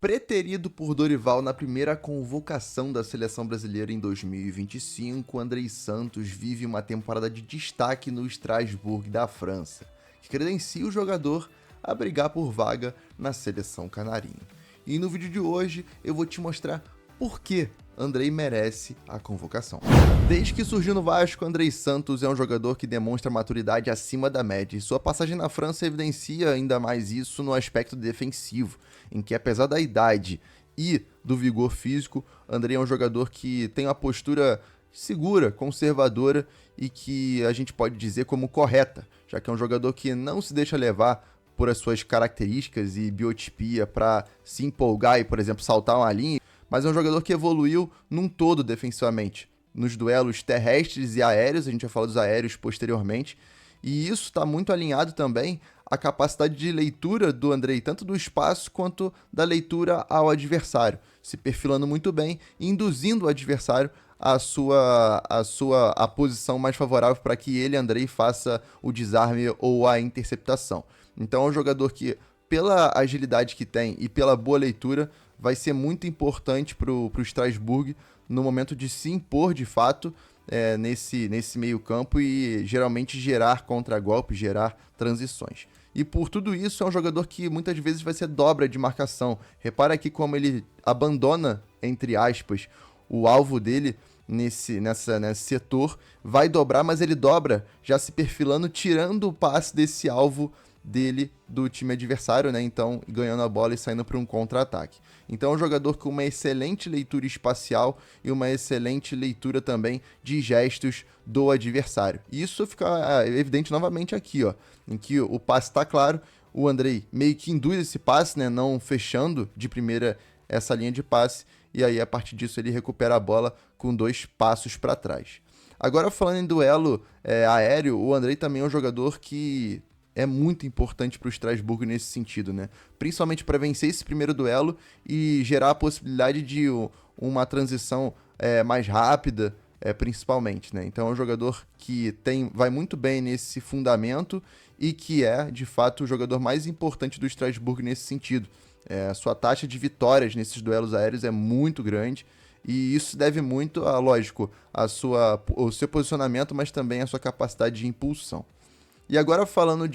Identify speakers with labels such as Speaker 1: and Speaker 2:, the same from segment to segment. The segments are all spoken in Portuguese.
Speaker 1: Preterido por Dorival na primeira convocação da seleção brasileira em 2025, Andrei Santos vive uma temporada de destaque no Strasbourg da França, que credencia o jogador a brigar por vaga na seleção canarinho. E no vídeo de hoje eu vou te mostrar por que Andrei merece a convocação. Desde que surgiu no Vasco, Andrei Santos é um jogador que demonstra maturidade acima da média, e sua passagem na França evidencia ainda mais isso no aspecto defensivo, em que apesar da idade e do vigor físico, Andrei é um jogador que tem uma postura segura, conservadora e que a gente pode dizer como correta, já que é um jogador que não se deixa levar por as suas características e biotipia para se empolgar e, por exemplo, saltar uma linha, mas é um jogador que evoluiu num todo defensivamente, nos duelos terrestres e aéreos, a gente já falou dos aéreos posteriormente, e isso está muito alinhado também à capacidade de leitura do Andrei, tanto do espaço quanto da leitura ao adversário, se perfilando muito bem e induzindo o adversário a posição mais favorável para que ele, Andrei, faça o desarme ou a interceptação. Então é um jogador que, pela agilidade que tem e pela boa leitura, vai ser muito importante para o Strasbourg no momento de se impor de fato nesse meio campo e geralmente gerar contragolpes, gerar transições. E por tudo isso é um jogador que muitas vezes vai ser dobra de marcação. Repara aqui como ele abandona, entre aspas, o alvo dele nesse setor, vai dobrar, mas ele dobra já se perfilando, tirando o passe desse alvo dele do time adversário, né? Então, ganhando a bola e saindo para um contra-ataque. Então, é um jogador com uma excelente leitura espacial e uma excelente leitura também de gestos do adversário. E isso fica evidente novamente aqui, ó, em que o passe está claro, o Andrei meio que induz esse passe, né? Não fechando de primeira essa linha de passe, e aí a partir disso ele recupera a bola com 2 passos para trás. Agora, falando em duelo aéreo, o Andrei também é um jogador que é muito importante para o Strasbourg nesse sentido, né? Principalmente para vencer esse primeiro duelo e gerar a possibilidade de uma transição mais rápida, principalmente, né? Então é um jogador que vai muito bem nesse fundamento e que é, de fato, o jogador mais importante do Strasbourg nesse sentido. A sua taxa de vitórias nesses duelos aéreos é muito grande e isso deve muito, lógico, ao seu posicionamento, mas também à sua capacidade de impulsão. E agora falando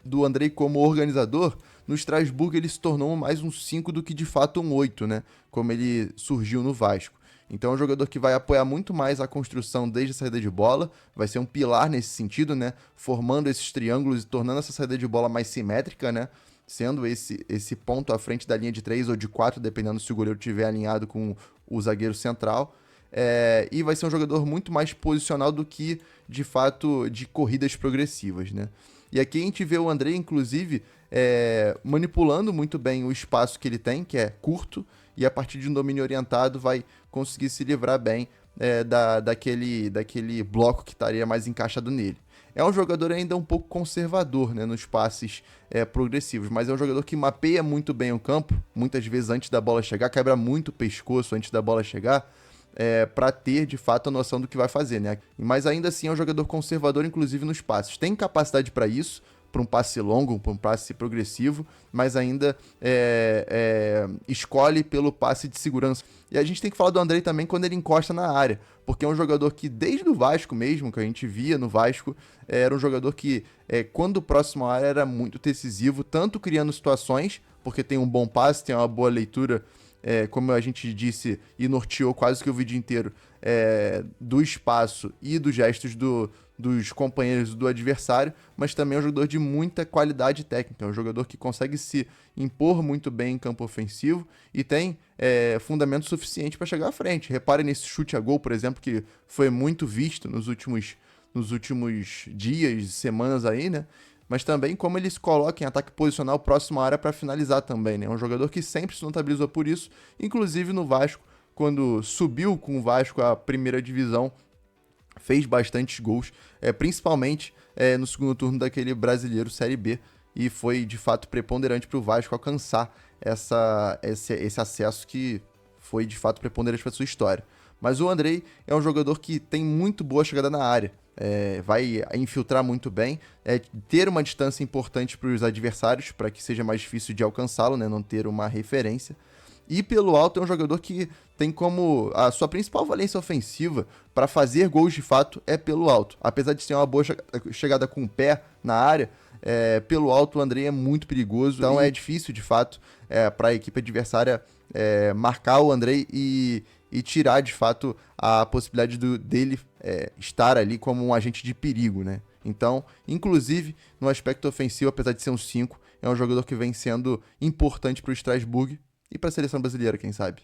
Speaker 1: do Andrei como organizador, no Strasbourg ele se tornou mais um 5 do que de fato um 8, né? Como ele surgiu no Vasco. Então é um jogador que vai apoiar muito mais a construção desde a saída de bola, vai ser um pilar nesse sentido, né? Formando esses triângulos e tornando essa saída de bola mais simétrica, né? Sendo esse ponto à frente da linha de 3 ou de 4, dependendo se o goleiro estiver alinhado com o zagueiro central. E vai ser um jogador muito mais posicional do que, de fato, de corridas progressivas, né? E aqui a gente vê o Andrei, inclusive, manipulando muito bem o espaço que ele tem, que é curto, e a partir de um domínio orientado vai conseguir se livrar bem daquele bloco que estaria mais encaixado nele. É um jogador ainda um pouco conservador, né, nos passes progressivos, mas é um jogador que mapeia muito bem o campo, muitas vezes antes da bola chegar, quebra muito o pescoço antes da bola chegar, para ter de fato a noção do que vai fazer, né? Mas ainda assim é um jogador conservador, inclusive nos passes. Tem capacidade para isso, para um passe longo, para um passe progressivo, mas ainda escolhe pelo passe de segurança. E a gente tem que falar do Andrei também quando ele encosta na área, porque é um jogador que desde o Vasco mesmo, que a gente via no Vasco, era um jogador que quando próximo à área era muito decisivo, tanto criando situações, porque tem um bom passe, tem uma boa leitura, como a gente disse, e norteou quase que o vídeo inteiro, do espaço e dos gestos dos companheiros do adversário, mas também é um jogador de muita qualidade técnica, é um jogador que consegue se impor muito bem em campo ofensivo e tem fundamento suficiente para chegar à frente. Repare nesse chute a gol, por exemplo, que foi muito visto nos últimos dias, semanas aí, né? Mas também como ele se coloca em ataque posicional próximo à área para finalizar também, né? É um jogador que sempre se notabilizou por isso, inclusive no Vasco, quando subiu com o Vasco à primeira divisão, fez bastantes gols, principalmente no segundo turno daquele Brasileiro Série B, e foi de fato preponderante para o Vasco alcançar esse acesso que foi de fato preponderante para sua história. Mas o Andrei é um jogador que tem muito boa chegada na área, vai infiltrar muito bem, ter uma distância importante para os adversários, para que seja mais difícil de alcançá-lo, né, não ter uma referência. E pelo alto é um jogador que tem como a sua principal valência ofensiva para fazer gols de fato é pelo alto. Apesar de ser uma boa chegada com o pé na área, pelo alto o Andrei é muito perigoso, então é difícil de fato para a equipe adversária marcar o Andrei e tirar de fato a possibilidade dele estar ali como um agente de perigo, né? Então, inclusive, no aspecto ofensivo, apesar de ser um 5, é um jogador que vem sendo importante para o Strasbourg e para a seleção brasileira, quem sabe.